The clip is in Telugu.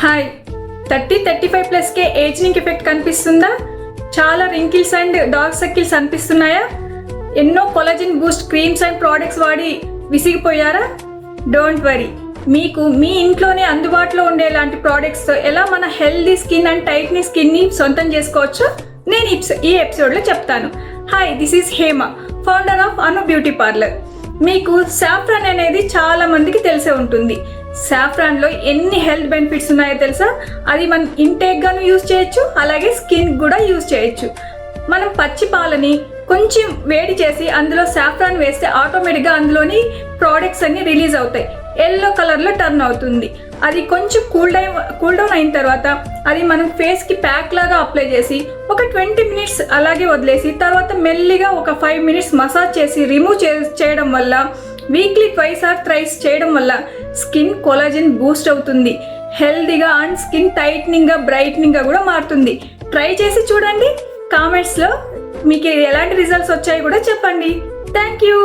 హాయ్ 30-35 ప్లస్కే ఏజింగ్ ఎఫెక్ట్ కనిపిస్తుందా? చాలా రింకిల్స్ అండ్ డార్క్ సర్కిల్స్ అనిపిస్తున్నాయా? ఎన్నో collagen Boost creams and products వాడి విసిగిపోయారా? డోంట్ వరీ, మీకు మీ ఇంట్లోనే అందుబాటులో ఉండేలాంటి ప్రోడక్ట్స్తో ఎలా మన హెల్దీ స్కిన్ అండ్ టైట్ని స్కిన్ని సొంతం చేసుకోవచ్చో నేను ఈ ఎపిసోడ్లో చెప్తాను. Hi, this is Hema, founder of Anu beauty parlour. మీకు సాఫ్రాన్ అనేది చాలా మందికి తెలిసే ఉంటుంది. సాఫ్రాన్లో ఎన్ని హెల్త్ బెనిఫిట్స్ ఉన్నాయో తెలుసా? అది మనం ఇంటేక్గాను యూజ్ చేయొచ్చు, అలాగే స్కిన్ కూడా యూజ్ చేయొచ్చు. మనం పచ్చి పాలని కొంచెం వేడి చేసి అందులో సాఫ్రాన్ వేస్తే ఆటోమేటిక్గా అందులోని ప్రోడక్ట్స్ అన్ని రిలీజ్ అవుతాయి. ఎల్లో కలర్లో టర్న్ అవుతుంది. అది కొంచెం కూల్ డౌన్ అయిన తర్వాత అది మనం ఫేస్కి ప్యాక్ లాగా అప్లై చేసి ఒక 20 మినిట్స్ అలాగే వదిలేసి తర్వాత మెల్లిగా ఒక 5 మినిట్స్ మసాజ్ చేసి రిమూవ్ చేయడం వల్ల వీక్లీ 2 or 3 చేయడం వల్ల స్కిన్ కొలాజిన్ బూస్ట్ అవుతుంది. హెల్దీగా అండ్ స్కిన్ టైట్నింగ్గా బ్రైట్నింగ్గా కూడా మారుతుంది. ట్రై చేసి చూడండి. కామెంట్స్లో మీకు ఎలాంటి రిజల్ట్స్ వచ్చాయో కూడా చెప్పండి. Thank you.